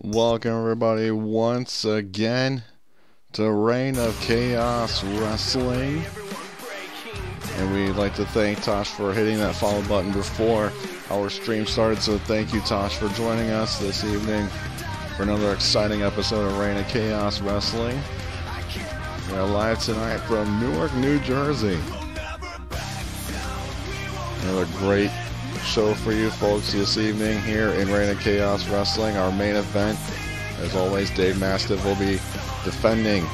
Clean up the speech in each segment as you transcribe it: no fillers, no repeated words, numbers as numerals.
Welcome everybody once again to Reign of Chaos Wrestling. And we'd like to thank Tosh for hitting that follow button before our stream started. So thank you, Tosh, for joining us this evening for another exciting episode of Reign of Chaos Wrestling. We are live tonight from Newark, New Jersey. Another great show for you folks this evening here in Reign of Chaos Wrestling. Our main event, as always, Dave Mastiff will be defending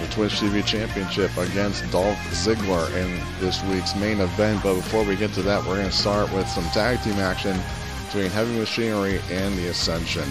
the Twitch TV Championship against Dolph Ziggler in this week's main event. But before we get to that, we're going to start with some tag team action between Heavy Machinery and the Ascension.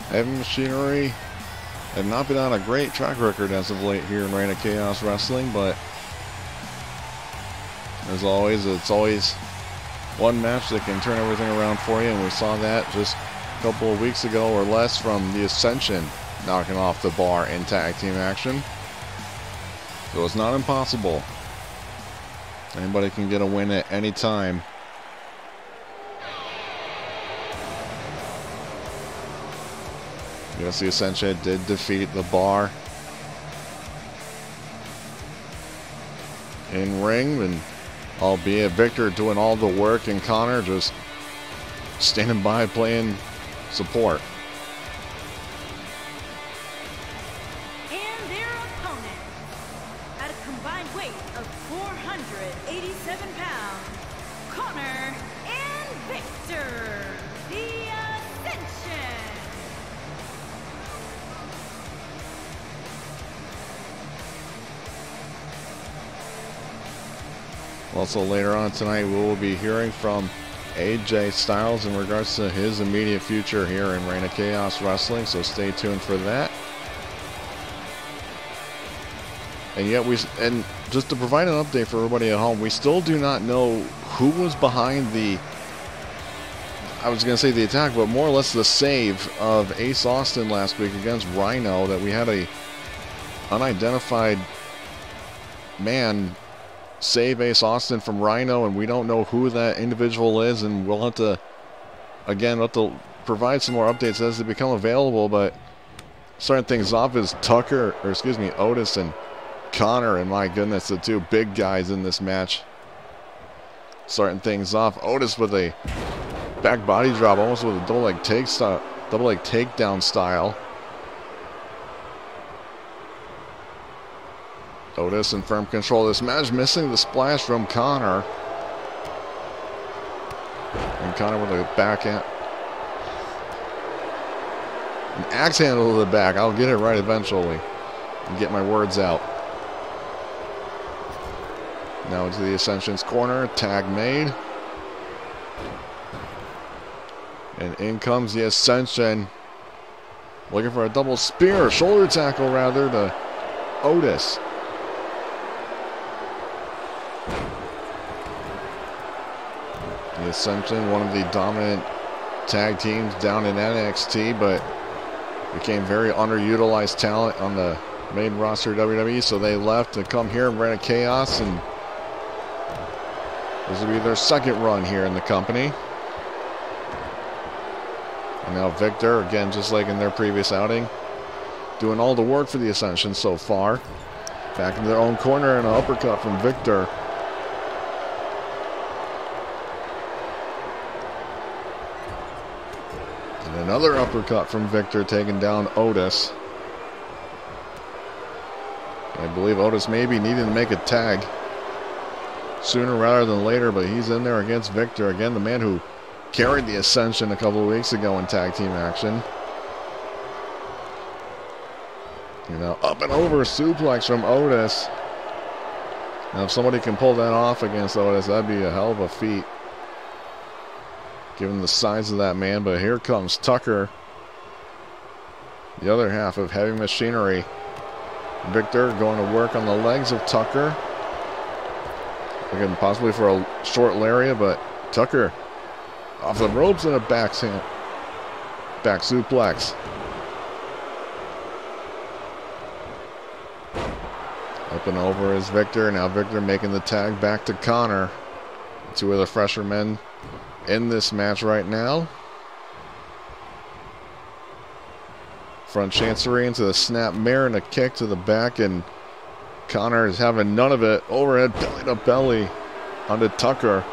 Heavy Machinery have not been on a great track record as of late here in Reign of Chaos Wrestling, but as always, it's always one match that can turn everything around for you, and we saw that just a couple of weeks ago or less from the Ascension knocking off the Bar in tag team action. So it's not impossible. Anybody can get a win at any time. Yes, the Ascension did defeat the Bar in ring, and albeit Victor doing all the work and Connor just standing by playing support. And their opponent, at a combined weight of 487 pounds, Connor and Victor, the Ascension. Also later on tonight, we will be hearing from AJ Styles in regards to his immediate future here in Reign of Chaos Wrestling, so stay tuned for that. And yet and just to provide an update for everybody at home, we still do not know who was behind the, I was going to say the attack, but more or less the save of Ace Austin last week against Rhino, that we had a unidentified man save Ace Austin from Rhino, and we don't know who that individual is, and we'll have to, again, provide some more updates as they become available. But starting things off is Otis and Connor, and my goodness, the two big guys in this match. Starting things off, Otis with a back body drop, almost with a double leg takedown style. Otis in firm control of this match, missing the splash from Connor. And Connor with a backhand. An axe handle to the back. I'll get it right eventually and get my words out. Now into the Ascension's corner. Tag made. And in comes the Ascension. Looking for a double spear, shoulder tackle rather, to Otis. The Ascension, one of the dominant tag teams down in NXT, but became very underutilized talent on the main roster of WWE, so they left to come here and Reign of Chaos, and this will be their second run here in the company. And now Victor, again, just like in their previous outing, doing all the work for the Ascension so far. Back in their own corner, and an uppercut from Victor. Another uppercut from Victor, taking down Otis. I believe Otis maybe needing to make a tag. sooner rather than later, but he's in there against Victor. Again, the man who carried the Ascension a couple of weeks ago in tag team action. You know, up and over suplex from Otis. Now, if somebody can pull that off against Otis, that'd be a hell of a feat, given the size of that man. But here comes Tucker, the other half of Heavy Machinery. Victor going to work on the legs of Tucker. Again, possibly for a short lariat, but Tucker off the ropes and a back suplex. Up and over is Victor. Now Victor making the tag back to Connor. Two of the fresher men in this match right now. Front chancery into the snap mare and a kick to the back, and Connor is having none of it. Overhead belly to belly onto Tucker.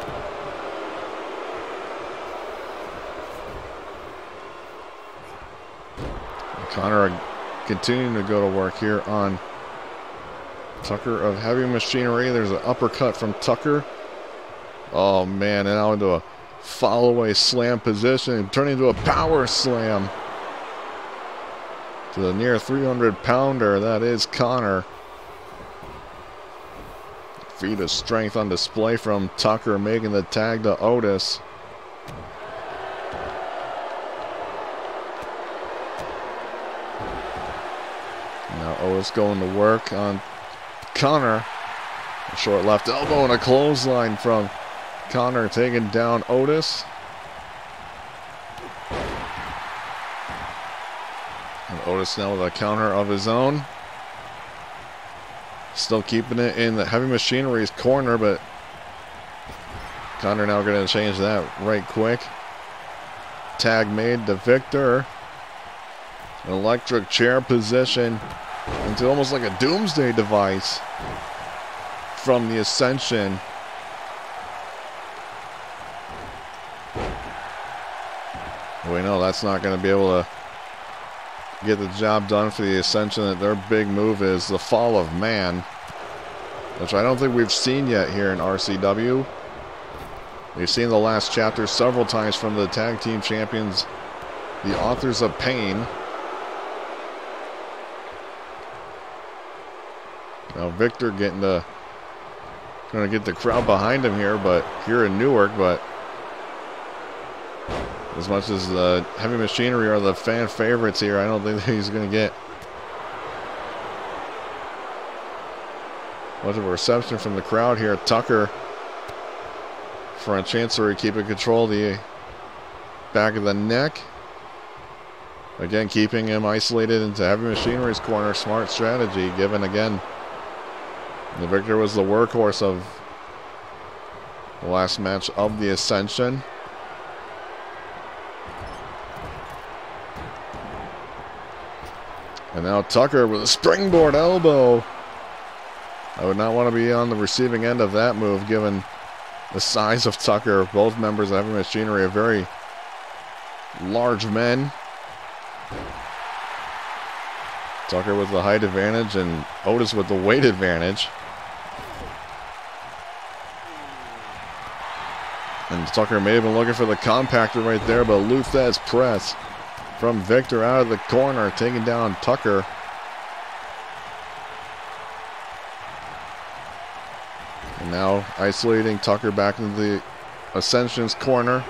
And Connor continuing to go to work here on Tucker of Heavy Machinery. There's an uppercut from Tucker. Oh man, and now into a follow-away slam position, turning into a power slam to the near 300-pounder. That is Connor. Feat of strength on display from Tucker, making the tag to Otis. Now Otis going to work on Connor. A short left elbow and a clothesline from Connor, taking down Otis. And Otis now with a counter of his own. Still keeping it in the Heavy Machinery's corner, but Connor now going to change that right quick. Tag made to Victor. An electric chair position into almost like a doomsday device from the Ascension. We know that's not going to be able to get the job done for the Ascension. That their big move is the Fall of Man, which I don't think we've seen yet here in RCW. We've seen the last chapter several times from the tag team champions, the Authors of Pain. Now Victor going to get the crowd behind him here, but here in Newark, but as much as the Heavy Machinery are the fan favorites here, I don't think that he's going to get much of a reception from the crowd here. Tucker, front chancery, keeping control of the back of the neck. Again, keeping him isolated into Heavy Machinery's corner. Smart strategy, given again the Victor was the workhorse of the last match of the Ascension. And now Tucker with a springboard elbow. I would not want to be on the receiving end of that move, given the size of Tucker. Both members of Heavy Machinery are very large men. Tucker with the height advantage and Otis with the weight advantage. And Tucker may have been looking for the compactor right there, but Luthez press from Victor out of the corner, taking down Tucker. And now isolating Tucker back into the Ascension's corner.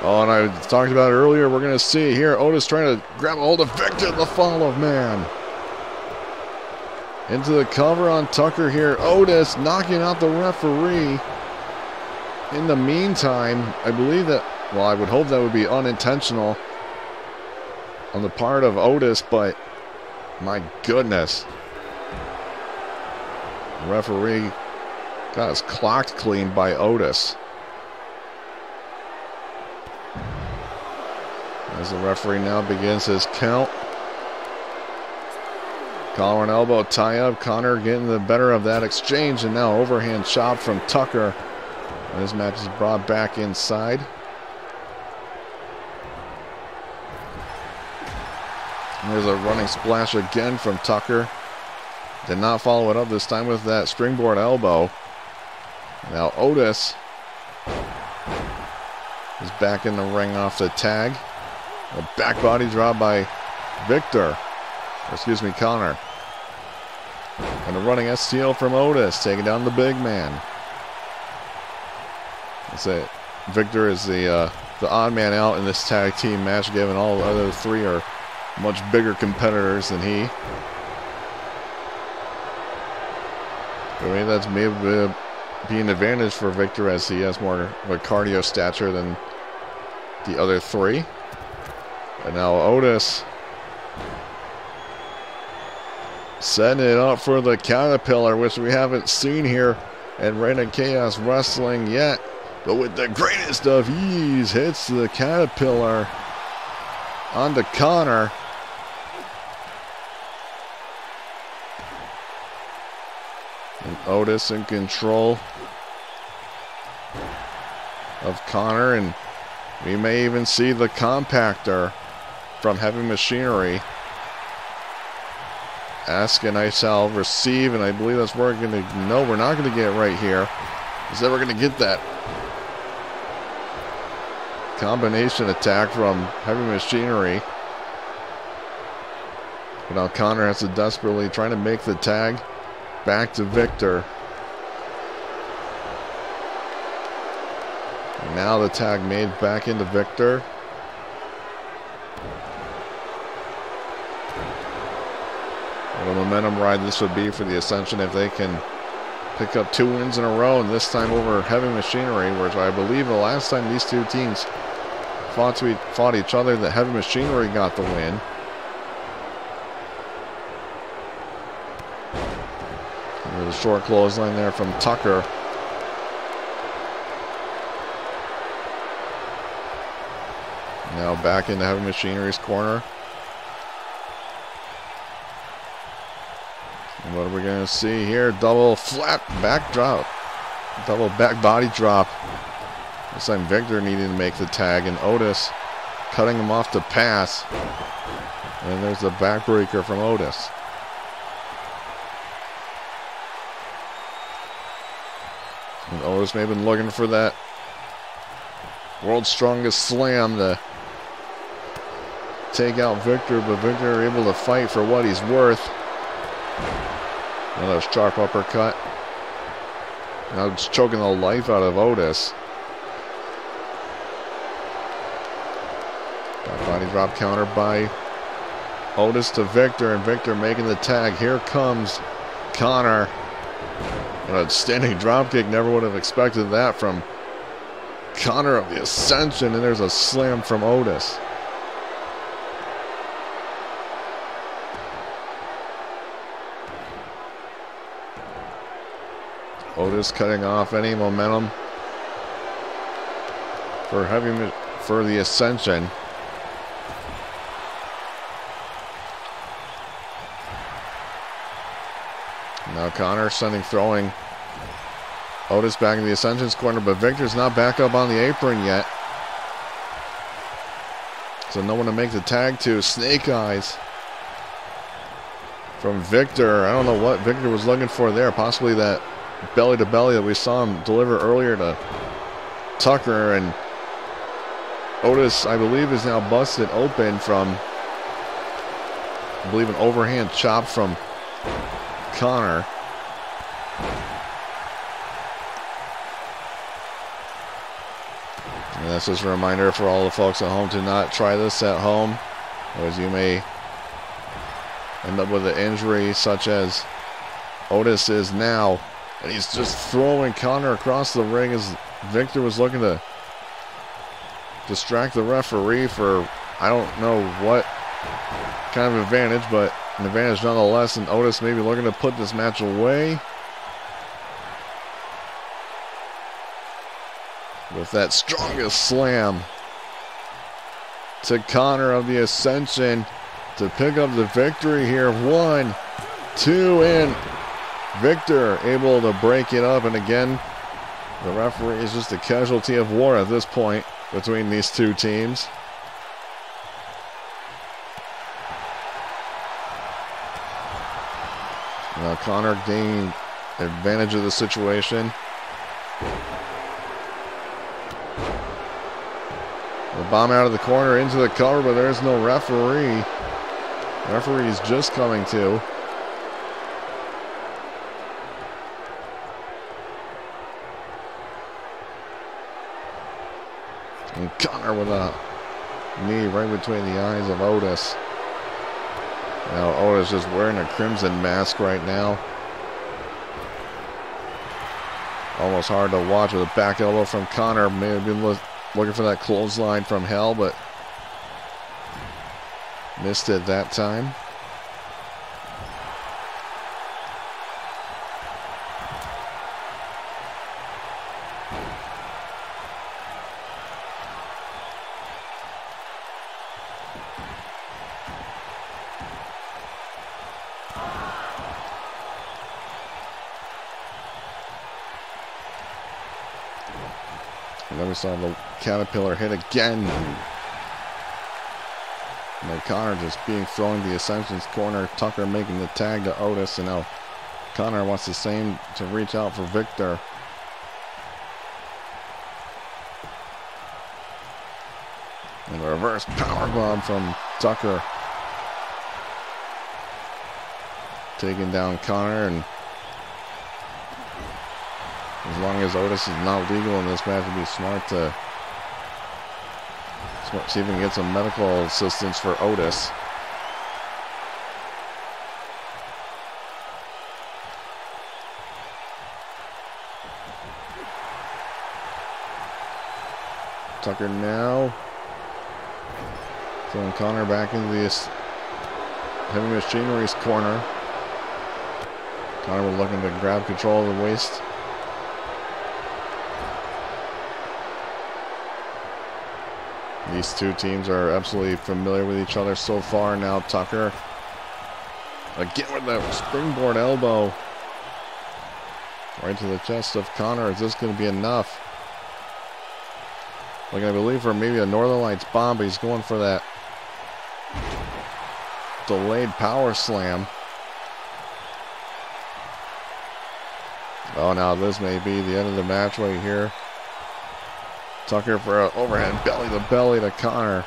Oh, and I talked about it earlier, we're going to see here Otis trying to grab a hold of Victor, the Fall of Man. Into the cover on Tucker here. Otis knocking out the referee. In the meantime, I believe that, well, I would hope that would be unintentional on the part of Otis, but my goodness. The referee got his clocked clean by Otis. As the referee now begins his count. Collar and elbow tie up. Connor getting the better of that exchange, and now overhand chop from Tucker. And this match is brought back inside. And there's a running splash again from Tucker. Did not follow it up this time with that springboard elbow. Now Otis is back in the ring off the tag. A back body drop by Victor. Or excuse me, Connor. And a running STO from Otis, taking down the big man. That's it. Victor is the odd man out in this tag team match, given all the other three are much bigger competitors than he. I mean, that's maybe be an advantage for Victor, as he has more of a cardio stature than the other three. And now Otis setting it up for the Caterpillar, which we haven't seen here at Reign Chaos Wrestling yet. But with the greatest of ease, hits the Caterpillar onto Connor. And Otis in control of Connor, and we may even see the compactor from Heavy Machinery. Ask and I shall receive, and I believe that's where we're going to... No, we're not going to get it right here. Instead, we're going to get that combination attack from Heavy Machinery. But now Connor has to desperately try to make the tag back to Victor. And now the tag made back into Victor. What a momentum ride this would be for the Ascension if they can pick up 2 wins in a row, and this time over Heavy Machinery, which I believe the last time these two teams fought each other, that Heavy Machinery got the win. And there's a short clothesline there from Tucker. Now back into Heavy Machinery's corner. And what are we going to see here? Double flat back drop. Double back body drop. This time Victor needing to make the tag, and Otis cutting him off to pass. And there's the backbreaker from Otis. And Otis may have been looking for that world's strongest slam to take out Victor, but Victor able to fight for what he's worth. Another sharp uppercut. Now it's choking the life out of Otis. Back body drop counter by Otis to Victor, and Victor making the tag. Here comes Connor. An outstanding dropkick. Never would have expected that from Connor of the Ascension, and there's a slam from Otis. Otis cutting off any momentum for the Ascension. Now Connor throwing Otis back in the Ascension's corner, but Victor's not back up on the apron yet. So no one to make the tag to. Snake Eyes from Victor. I don't know what Victor was looking for there. Possibly that belly to belly that we saw him deliver earlier to Tucker, and Otis, I believe, is now busted open from, I believe, an overhand chop from Connor. And that's just a reminder for all the folks at home to not try this at home, as you may end up with an injury such as Otis is now. And he's just throwing Connor across the ring as Victor was looking to distract the referee for, I don't know what kind of advantage, but an advantage nonetheless. And Otis maybe looking to put this match away with that strongest slam to Connor of the Ascension to pick up the victory here. 1, 2, and Victor able to break it up, and again, the referee is just a casualty of war at this point between these two teams. Now Connor gaining advantage of the situation. The bomb out of the corner into the cover, but there's no referee. Referee's just coming to. And Connor with a knee right between the eyes of Otis. Now Otis just wearing a crimson mask right now. Almost hard to watch with a back elbow from Connor. May have been looking for that clothesline from hell, but missed it that time. And then we saw the Caterpillar hit again. Now Connor just being thrown to the Ascension's corner. Tucker making the tag to Otis. And now Connor wants the same to reach out for Victor. And a reverse powerbomb from Tucker. Taking down Connor. And as long as Otis is not legal in this match, it'd be smart to see if we can get some medical assistance for Otis. Tucker now throwing Connor back into this heavy machinery's corner. Connor looking to grab control of the waist. These two teams are absolutely familiar with each other so far. Now Tucker again with that springboard elbow right to the chest of Connor. Is this going to be enough? Like, I believe for maybe a Northern Lights bomb, but he's going for that delayed power slam. Oh, now this may be the end of the match right here. Tucker for an overhead belly to belly to Connor.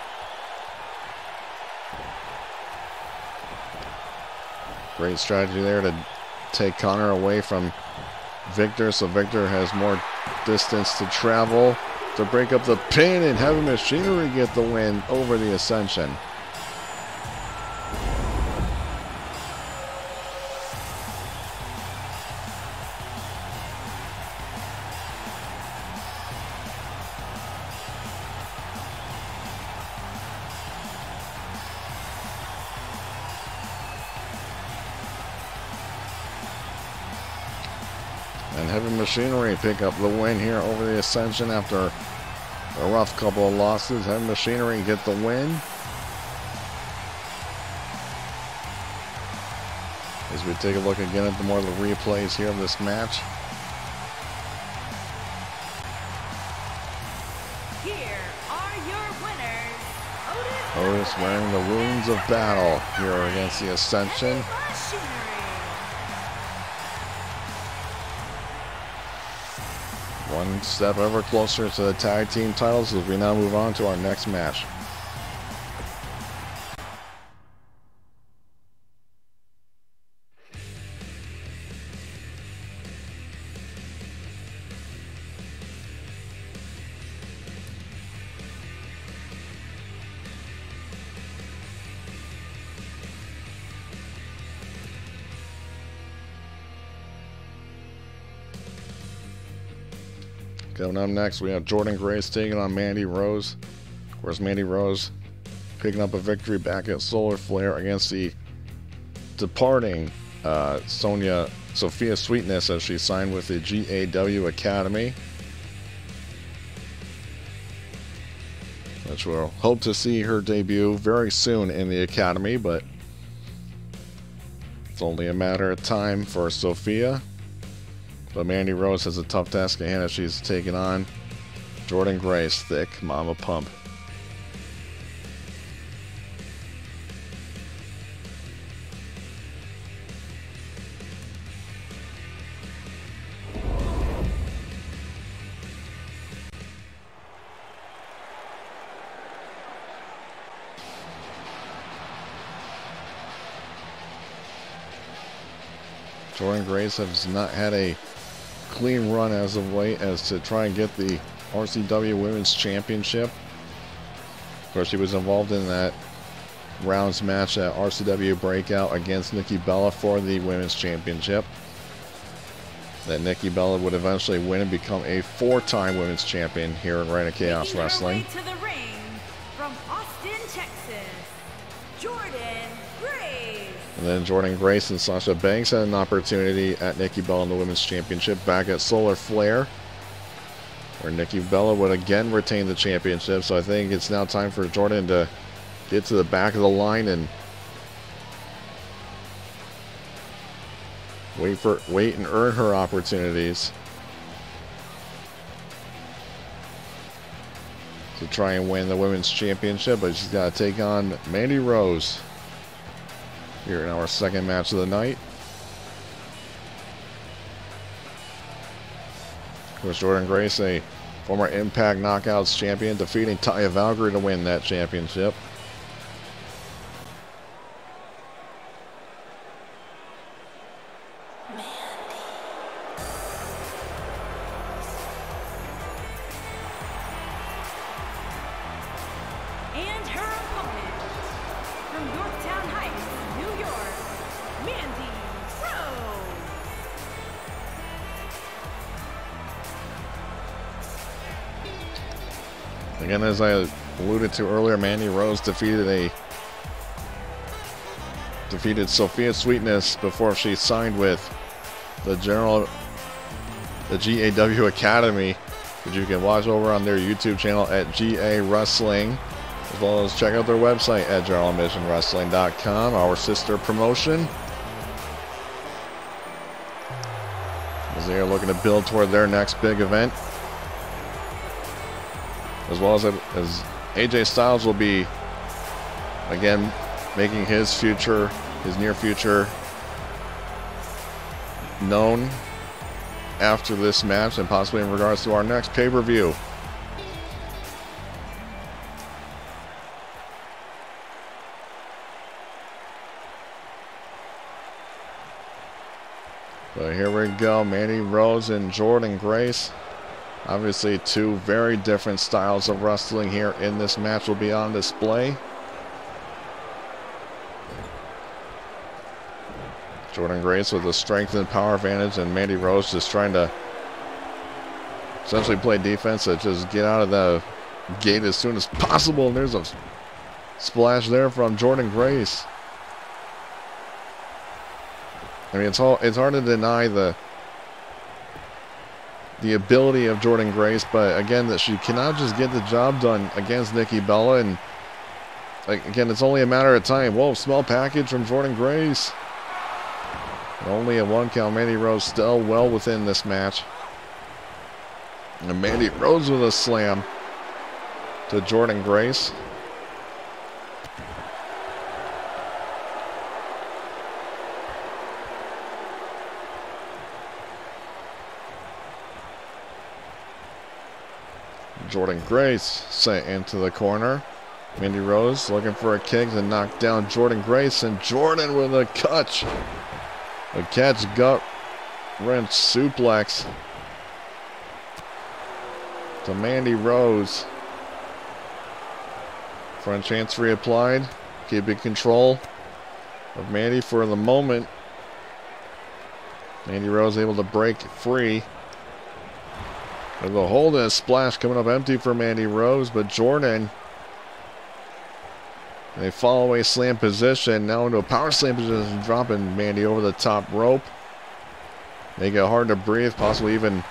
Great strategy there to take Connor away from Victor, so Victor has more distance to travel to break up the pin, and Heavy Machinery get the win over the Ascension. And Heavy Machinery pick up the win here over the Ascension after a rough couple of losses. Heavy Machinery get the win. As we take a look again at the more of the replays here of this match. Here are your winners. Otis wearing the wounds of battle here against the Ascension. One step ever closer to the tag team titles as we now move on to our next match. Coming up next, we have Jordynne Grace taking on Mandy Rose. Of course, Mandy Rose picking up a victory back at Solar Flare against the departing Sophia Sweetness as she signed with the GAW Academy. Which we'll hope to see her debut very soon in the Academy, but it's only a matter of time for Sophia. But Mandy Rose has a tough task at hand as she's taking on Jordynne Grace, thick Mama Pump. Jordynne Grace has not had a clean run as of late as to try and get the RCW Women's Championship. Of course, she was involved in that rounds match at RCW Breakout against Nikki Bella for the Women's Championship. That Nikki Bella would eventually win and become a 4-time Women's Champion here in Arena Chaos Wrestling. To the ring from Austin, Texas, Jordynne Grace. And then Jordynne Grace and Sasha Banks had an opportunity at Nikki Bella in the Women's Championship back at Solar Flare, where Nikki Bella would again retain the championship. So I think it's now time for Jordynne to get to the back of the line and wait and earn her opportunities to try and win the Women's Championship. But she's got to take on Mandy Rose here in our second match of the night. Of course, Jordynne Grace, a former Impact Knockouts champion, defeating Taya Valkyrie to win that championship. And her opponent from Yorktown Heights, New York, Mandy Rose. Again, as I alluded to earlier, Mandy Rose defeated Sophia Sweetness before she signed with the GAW Academy, which you can watch over on their YouTube channel at GA Wrestling, as well as check out their website at GeneralMissionWrestling.com, our sister promotion, as they are looking to build toward their next big event. As well as AJ Styles will be again making his near future known after this match, and possibly in regards to our next pay-per-view. But here we go, Mandy Rose and Jordynne Grace. Obviously, two very different styles of wrestling here in this match will be on display. Jordynne Grace with a strength and power advantage, and Mandy Rose just trying to essentially play defense to just get out of the gate as soon as possible. And there's a splash there from Jordynne Grace. I mean, it's hard to deny the ability of Jordynne Grace, but again, that she cannot just get the job done against Nikki Bella. And again, it's only a matter of time. Whoa, small package from Jordynne Grace. Only a 1 count. Mandy Rose still well within this match. And Mandy Rose with a slam to Jordynne Grace. Jordynne Grace sent into the corner. Mandy Rose looking for a kick to knock down Jordynne Grace, and Jordynne with a catch. A gut wrench suplex to Mandy Rose. Front chance reapplied. Keeping control of Mandy for the moment. Mandy Rose able to break free. With a hold and a splash coming up empty for Mandy Rose, but Jordynne, a fall away slam position, now into a power slam position, dropping Mandy over the top rope. Make it hard to breathe, possibly even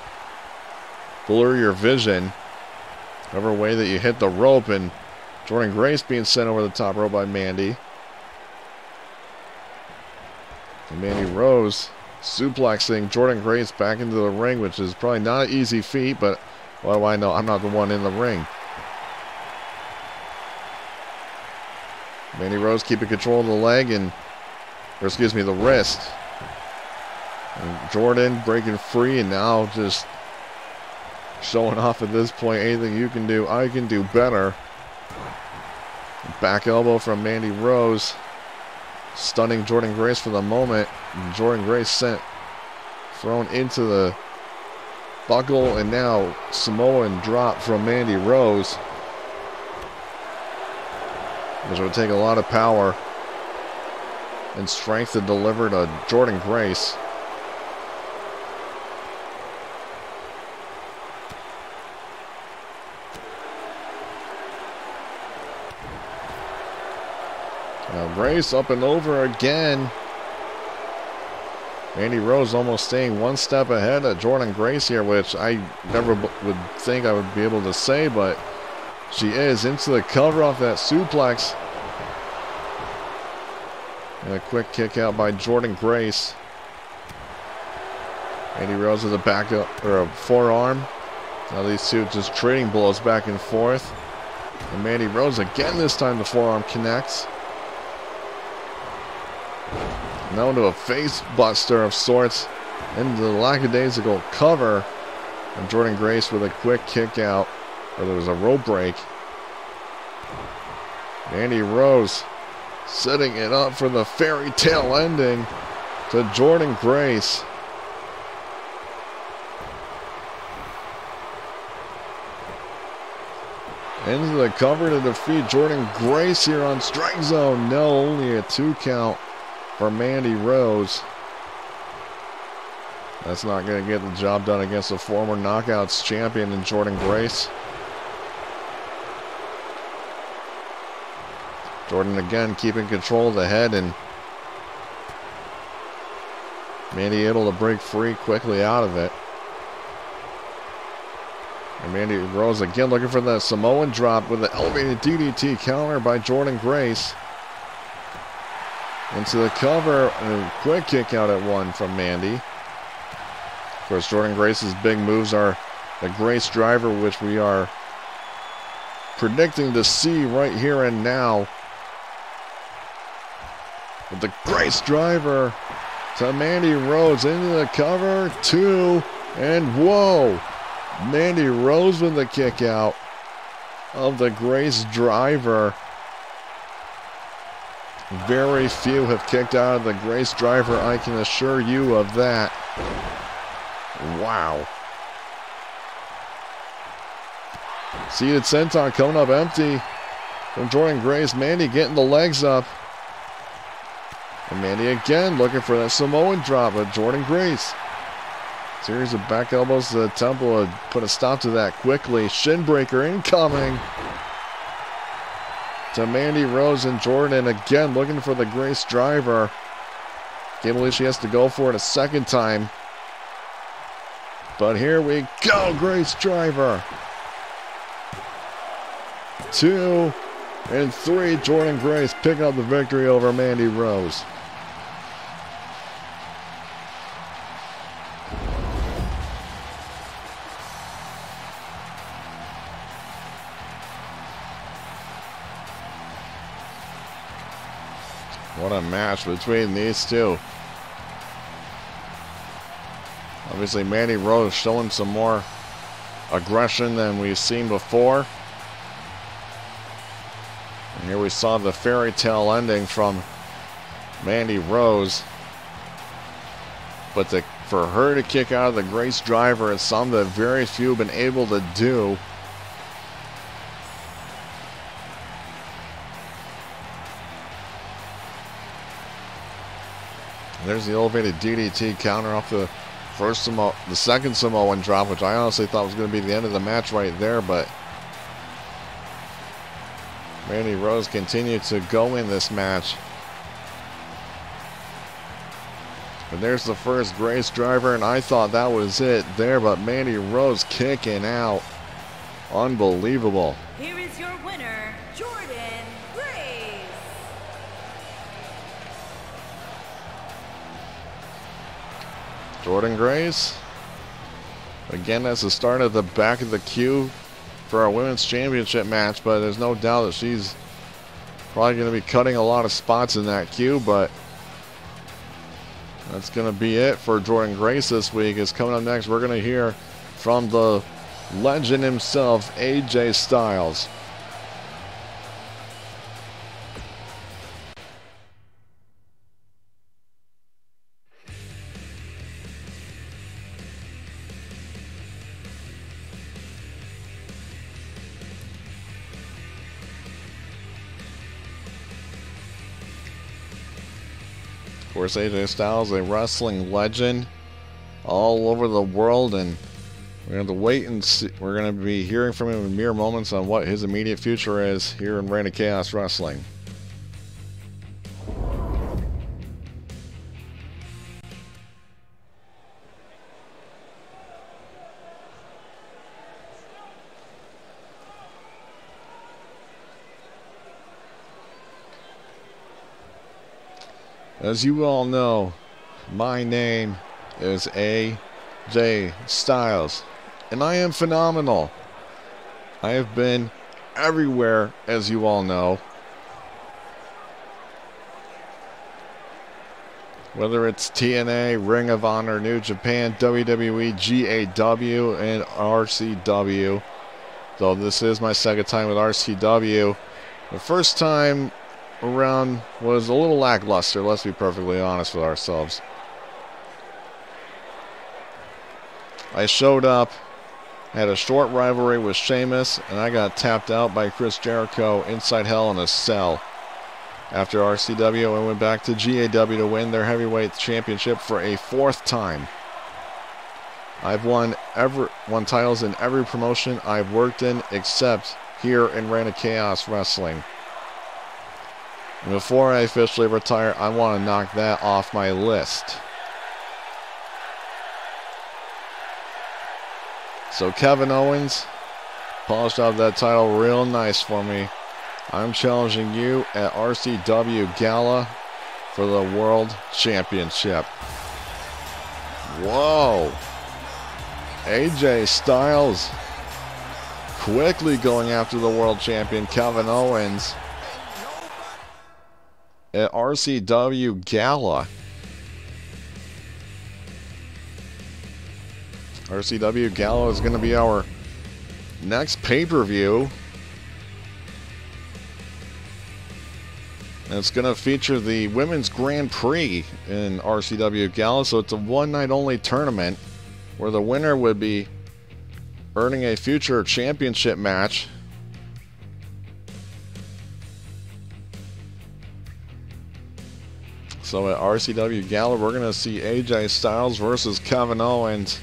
blur your vision. Whatever way that you hit the rope, and Jordynne Grace being sent over the top rope by Mandy. And Mandy Rose suplexing Jordynne Grace back into the ring, which is probably not an easy feat, but what do I know? I'm not the one in the ring. Mandy Rose keeping control of the leg the wrist. And Jordynne breaking free, and now just showing off at this point. Anything you can do, I can do better. Back elbow from Mandy Rose, stunning Jordynne Grace for the moment. And Jordynne Grace sent thrown into the buckle, and now Samoan drop from Mandy Rose, which would take a lot of power and strength to deliver to Jordynne Grace. Now Grace up and over again. Mandy Rose almost staying one step ahead of Jordynne Grace here, which I never would think I would be able to say, but she is into the cover off that suplex. And a quick kick out by Jordynne Grace. Mandy Rose with a back up, or a forearm. Now these two just trading blows back and forth. And Mandy Rose again, this time the forearm connects. Now into a face buster of sorts. Into the lackadaisical cover. And Jordynne Grace with a quick kick out. Or there was a rope break. Mandy Rose setting it up for the fairy tale ending to Jordynne Grace. Into the cover to defeat Jordynne Grace here on StrikeZone. No, only a 2 count for Mandy Rose. That's not going to get the job done against the former Knockouts champion in Jordynne Grace. Jordynne again keeping control of the head, and Mandy able to break free quickly out of it. And Mandy Rose again looking for the Samoan drop with the elevated DDT counter by Jordynne Grace. Into the cover, and a quick kick out at 1 from Mandy. Of course, Jordynne Grace's big moves are the Grace Driver, which we are predicting to see right here and now. With the Grace Driver to Mandy Rose into the cover, 2, and whoa! Mandy Rose with the kick out of the Grace Driver. Very few have kicked out of the Grace Driver, I can assure you of that. Wow. Seated senton coming up empty from Jordynne Grace. Mandy getting the legs up. And Mandy again looking for that Samoan drop of Jordynne Grace. Series of back elbows to the temple would put a stop to that quickly. Shin breaker incoming to Mandy Rose, and Jordynne again looking for the Grace Driver. Can't believe she has to go for it a second time. But here we go, Grace Driver. 2 and 3, Jordynne Grace picking up the victory over Mandy Rose. What a match between these two. Obviously, Mandy Rose showing some more aggression than we've seen before. And here we saw the fairy tale ending from Mandy Rose. But for her to kick out of the Grace Driver is something that very few have been able to do. There's the elevated DDT counter off the second Samoan drop, which I honestly thought was going to be the end of the match right there, but Mandy Rose continued to go in this match. And there's the first Grace Driver, and I thought that was it there, but Mandy Rose kicking out. Unbelievable. Here is your winner, Jordynne Grace. Jordynne Grace. Again, that's the start of the back of the queue for our women's championship match, but there's no doubt that she's probably going to be cutting a lot of spots in that queue, but that's going to be it for Jordynne Grace this week. Is coming up next, we're going to hear from the legend himself, AJ Styles. course, AJ Styles, a wrestling legend all over the world, and we're going to wait and see. We're going to be hearing from him in mere moments on what his immediate future is here in Reign of Chaos Wrestling. As you all know, my name is AJ Styles, and I am phenomenal. I have been everywhere, as you all know. Whether it's TNA, Ring of Honor, New Japan, WWE, GAW, and RCW. Though this is my second time with RCW. The first time around was a little lackluster, let's be perfectly honest with ourselves. I showed up, had a short rivalry with Sheamus, and I got tapped out by Chris Jericho inside Hell in a Cell. After RCW, I went back to GAW to win their heavyweight championship for a fourth time. I've won titles in every promotion I've worked in except here in Reign of Chaos Wrestling. And before I officially retire, I want to knock that off my list. So Kevin Owens polished out that title real nice for me. I'm challenging you at RCW Gala for the World Championship. Whoa. AJ Styles quickly going after the World Champion Kevin Owens at RCW Gala. RCW Gala is going to be our next pay-per-view. And it's going to feature the Women's Grand Prix in RCW Gala. So it's a one-night only tournament where the winner would be earning a future championship match. So at RCW Gala, we're going to see AJ Styles versus Kevin Owens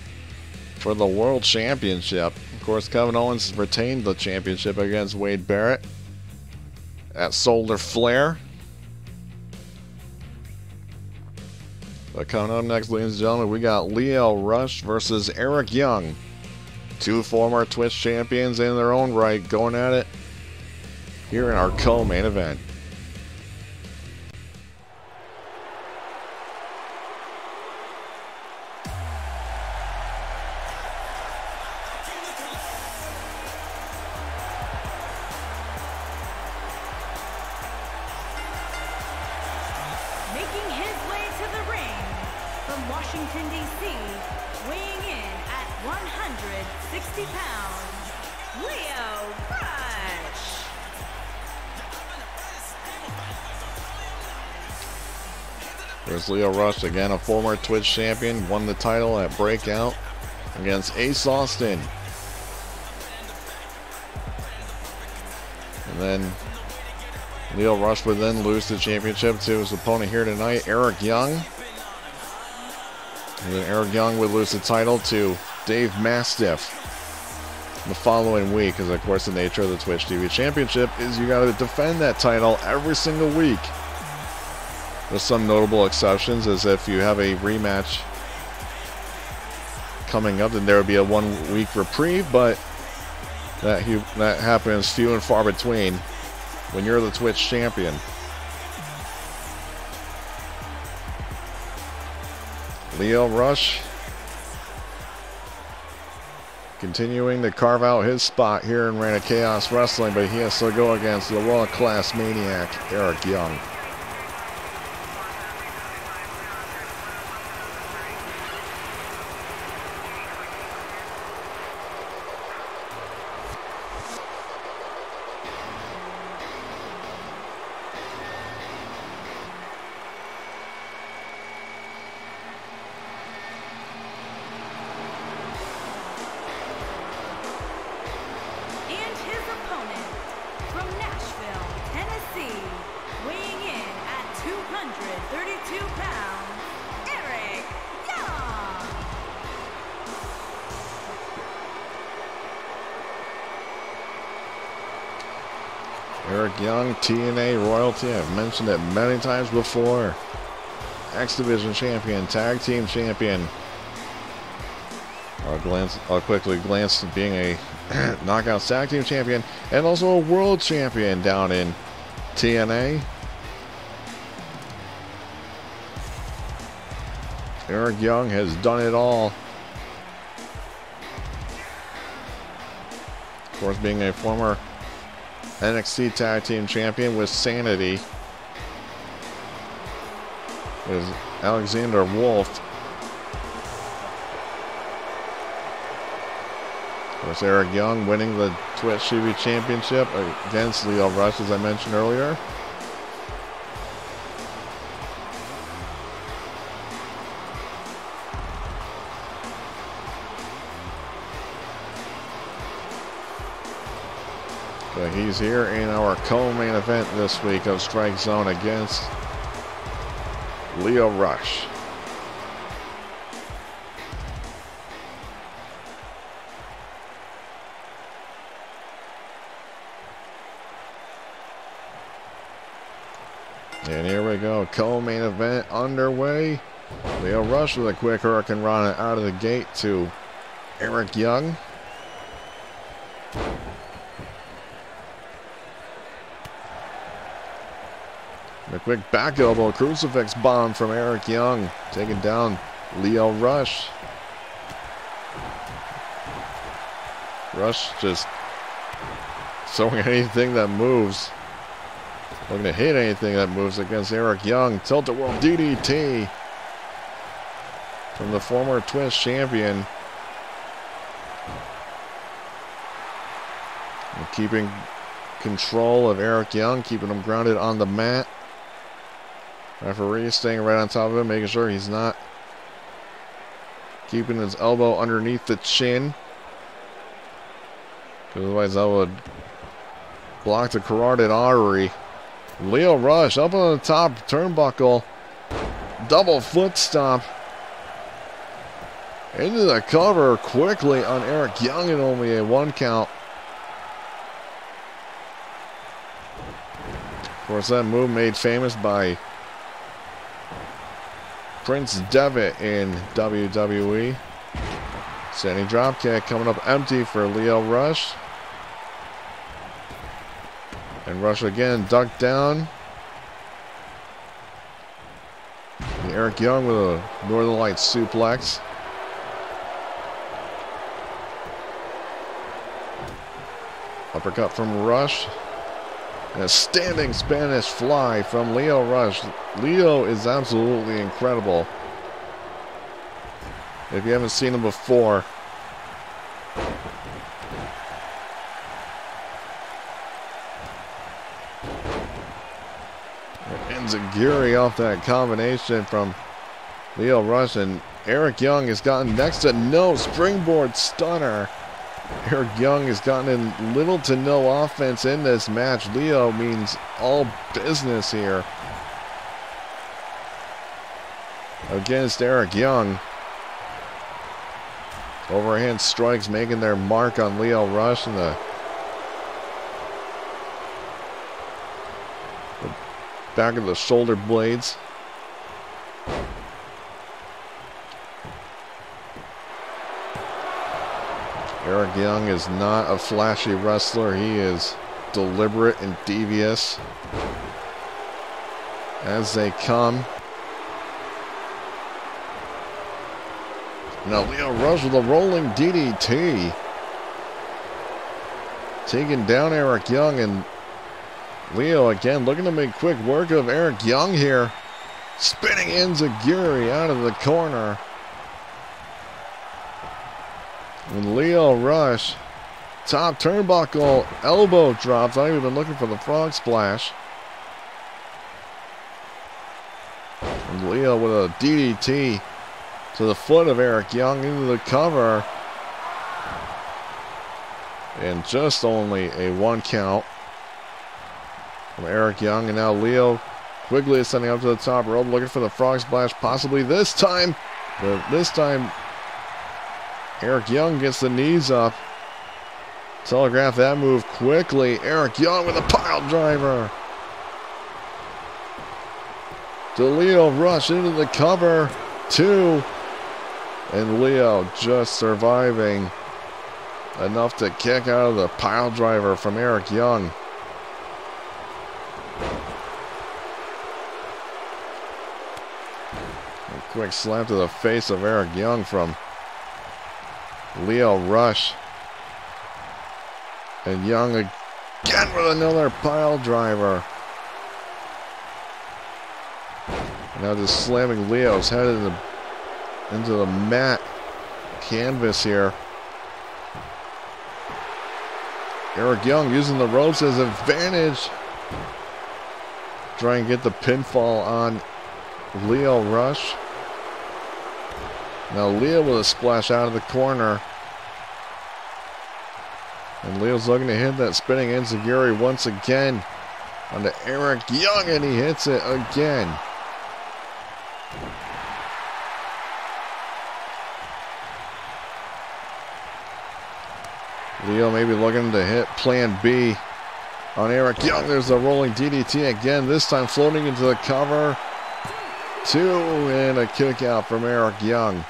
for the World Championship. Of course, Kevin Owens has retained the championship against Wade Barrett at Solar Flare. But coming up next, ladies and gentlemen, we got Lio Rush versus Eric Young. Two former Twitch champions in their own right going at it here in our co-main event. Making his way to the ring from Washington, D.C., weighing in at 160 pounds, Lio Rush. There's Lio Rush, again a former Twitch champion, won the title at Breakout against Ace Austin. And then Lio Rush would then lose the championship to his opponent here tonight, Eric Young. And then Eric Young would lose the title to Dave Mastiff the following week, because of course the nature of the Twitch TV Championship is you got to defend that title every single week. With some notable exceptions, as if you have a rematch coming up, then there would be a 1 week reprieve, but that happens few and far between when you're the Twitch champion. Lio Rush continuing to carve out his spot here in Reign of Chaos Wrestling, but he has to go against the world-class maniac, Eric Young. And his opponent from Nashville, Tennessee, weighing Eric Young, TNA royalty. I've mentioned it many times before. X Division champion, tag team champion. I'll quickly glance at being a Knockouts tag team champion and also a world champion down in TNA. Eric Young has done it all. Of course, being a former NXT tag team champion with Sanity is Alexander Wolf. Of course, Eric Young winning the Twitch TV Championship against Lio Rush, as I mentioned earlier. So he's here in our co-main event this week of StrikeZone against Lio Rush. And here we go, co-main event underway. Lio Rush with a quick Hurricane Rana out of the gate to Eric Young. A quick back elbow crucifix bomb from Eric Young, taking down Lio Rush. Rush just throwing anything that moves. Looking to hit anything that moves against Eric Young. Tilt-a-whirl DDT from the former Twitch champion. And keeping control of Eric Young, keeping him grounded on the mat. Referee staying right on top of him, making sure he's not keeping his elbow underneath the chin. Otherwise that would block the carotid artery. Lio Rush up on the top turnbuckle. Double foot stomp. Into the cover quickly on Eric Young and only a 1 count. Of course, that move made famous by Prince Devitt in WWE. Standing dropkick coming up empty for Lio Rush. And Rush again, ducked down. And Eric Young with a Northern Lights suplex. Uppercut from Rush. And a standing Spanish fly from Lio Rush. Lio is absolutely incredible. If you haven't seen him before, Enziguri off that combination from Lio Rush, and Eric Young has gotten next to no springboard stunner. Eric Young has gotten in little to no offense in this match. Lio means all business here against Eric Young. Overhand strikes making their mark on Lio Rush, and the back of the shoulder blades. Eric Young is not a flashy wrestler. He is deliberate and devious as they come. Now Lio Rush with a rolling DDT. Taking down Eric Young, and Lio again looking to make quick work of Eric Young here. Spinning Enziguri out of the corner. And Lio Rush, top turnbuckle, elbow drops. Not even looking for the frog splash. And Lio with a DDT to the foot of Eric Young into the cover. And just only a 1 count from Eric Young. And now Lio quickly ascending up to the top rope, looking for the frog splash possibly this time. But this time Eric Young gets the knees up. telegraph that move quickly. Eric Young with a pile driver. Leo Rush into the cover. 2. And Leo just surviving enough to kick out of the pile driver from Eric Young. A quick slap to the face of Eric Young from Leo Rush. And Young again with another pile driver. Now just slamming Leo's head into the mat canvas here. Eric Young using the ropes as advantage. Try and get the pinfall on Leo Rush. Now Leo with a splash out of the corner. And Leo's looking to hit that spinning enziguri once again onto Eric Young, and he hits it again. Leo maybe looking to hit plan B on Eric Young. There's a rolling DDT again, this time floating into the cover. 2 and a kick out from Eric Young.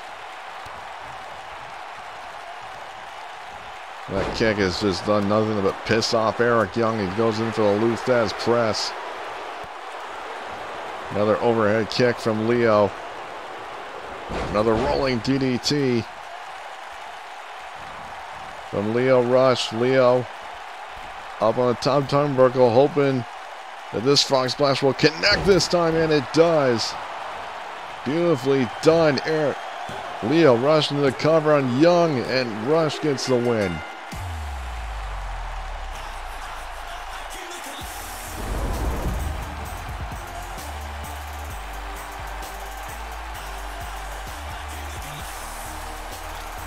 That kick has just done nothing but piss off Eric Young. He goes in for the Lou Thesz press. Another overhead kick from Leo. Another rolling DDT from Leo Rush. Leo up on the top turnbuckle, hoping that this frog splash will connect this time, and it does. Beautifully done. Leo Rush into the cover on Young, and Rush gets the win.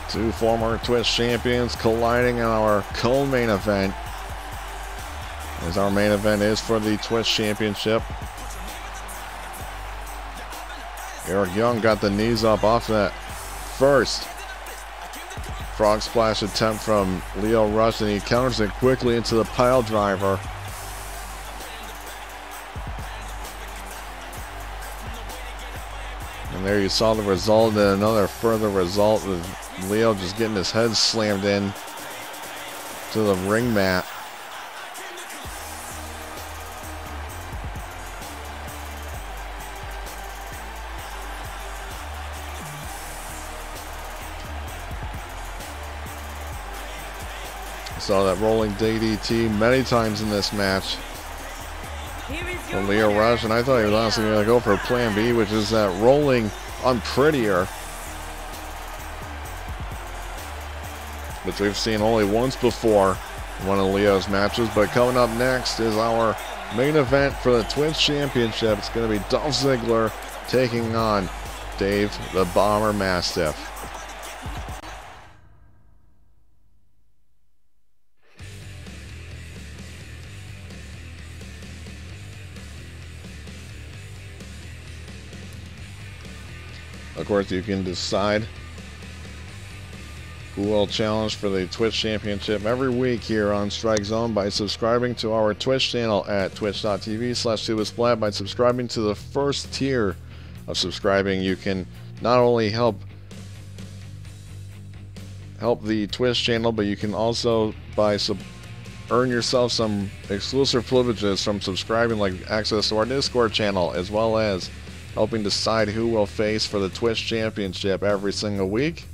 Two former Twitch champions colliding in our co-main event, as our main event is for the Twitch Championship. Eric Young got the knees up off that first frog splash attempt from Leo Rush, and he counters it quickly into the pile driver. And there you saw the result, and another further result with Leo just getting his head slammed in to the ring mat. Saw that rolling DDT many times in this match from Leo Rush, and I thought he was honestly going to go for plan B, which is that rolling unprettier, which we've seen only once before in one of Leo's matches. But coming up next is our main event for the Twitch Championship. It's going to be Dolph Ziggler taking on Dave the Bomber Mastiff. Of course, you can decide who will challenge for the Twitch Championship every week here on StrikeZone by subscribing to our Twitch channel at twitch.tv/Tubasplat. By subscribing to the first tier of subscribing, you can not only help the Twitch channel, but you can also earn yourself some exclusive privileges from subscribing, like access to our Discord channel, as well as helping decide who will face for the Twitch Championship every single week.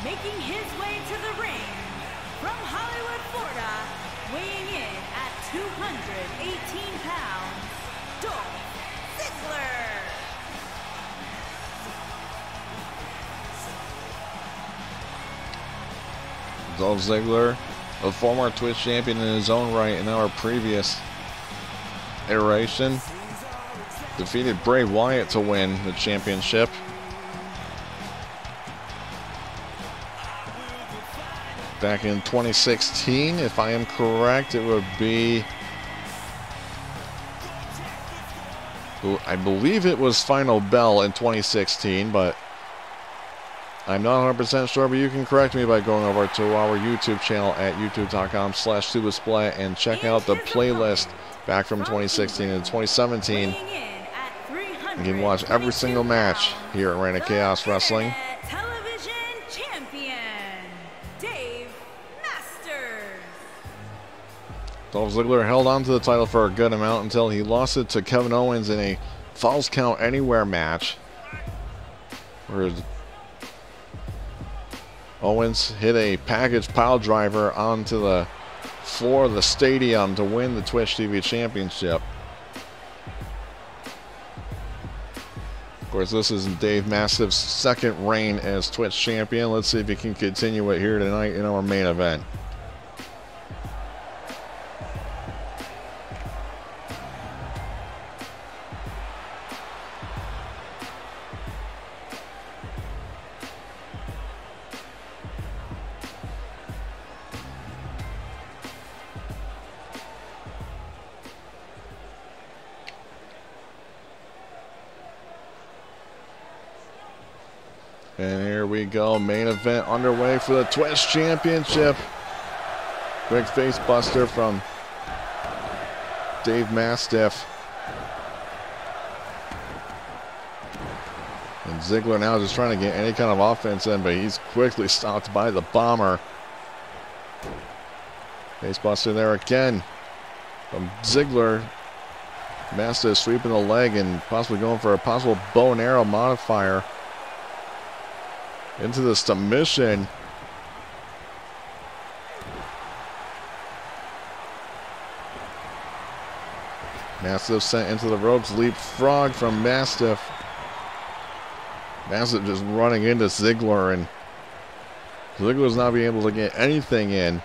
Making his way to the ring from Hollywood, Florida, weighing in at 218 pounds, Dolph Ziggler. Dolph Ziggler, a former Twitch champion in his own right in our previous iteration, defeated Bray Wyatt to win the championship. Back in 2016, if I am correct, it would be, I believe it was Final Bell in 2016, but I'm not 100% sure, but you can correct me by going over to our YouTube channel at youtube.com/Tubasplat and check out the playlist back from 2016 and 2017. You can watch every single match here at Reign of Chaos Wrestling. Television champion, Dave Masters. Dolph Ziggler held on to the title for a good amount until he lost it to Kevin Owens in a Falls Count Anywhere match, where Owens hit a package pile driver onto the floor of the stadium to win the Twitch TV Championship. Of course, this is Dave Mastiff's second reign as Twitch champion. Let's see if he can continue it here tonight in our main event. And here we go, main event underway for the Twitch Championship. Quick face buster from Dave Mastiff. And Ziggler now just trying to get any kind of offense in, but he's quickly stopped by the bomber. Face buster there again from Ziggler. Mastiff sweeping the leg and possibly going for a possible bow and arrow modifier. Into the submission. Mastiff sent into the ropes. Leapfrog from Mastiff. Mastiff just running into Ziggler, and Ziggler's not being able to get anything in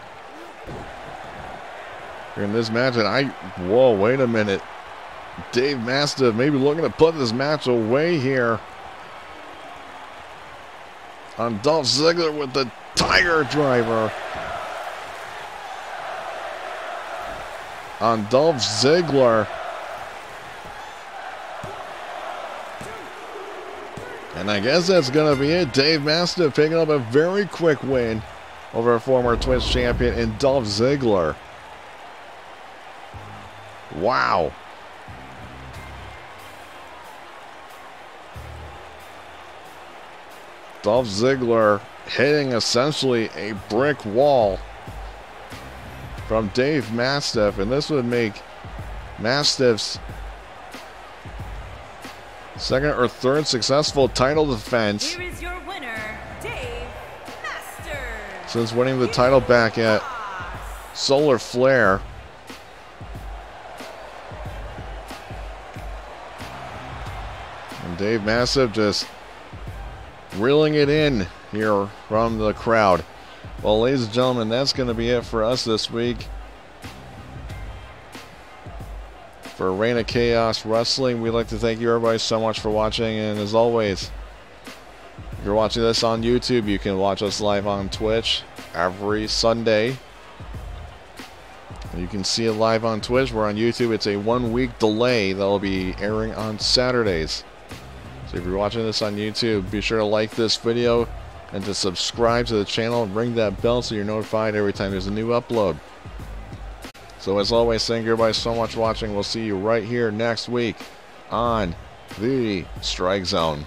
here in this match. And whoa, wait a minute. Dave Mastiff maybe looking to put this match away here on Dolph Ziggler with the Tiger Driver. On Dolph Ziggler. And I guess that's going to be it. Dave Mastiff picking up a very quick win over a former Twitch champion in Dolph Ziggler. Wow. Dolph Ziggler hitting essentially a brick wall from Dave Mastiff, and this would make Mastiff's second or third successful title defense Here is your winner, Dave Masters. since winning the title back at Solar Flare. And Dave Mastiff just reeling it in here from the crowd. Well, ladies and gentlemen, that's going to be it for us this week. For Reign of Chaos Wrestling, we'd like to thank you everybody so much for watching. And as always, if you're watching this on YouTube, you can watch us live on Twitch every Sunday. You can see it live on Twitch. We're on YouTube. It's a 1-week delay that will be airing on Saturdays. So if you're watching this on YouTube, be sure to like this video and to subscribe to the channel and ring that bell so you're notified every time there's a new upload. So as always, thank you everybody so much for watching. We'll see you right here next week on the Strike Zone.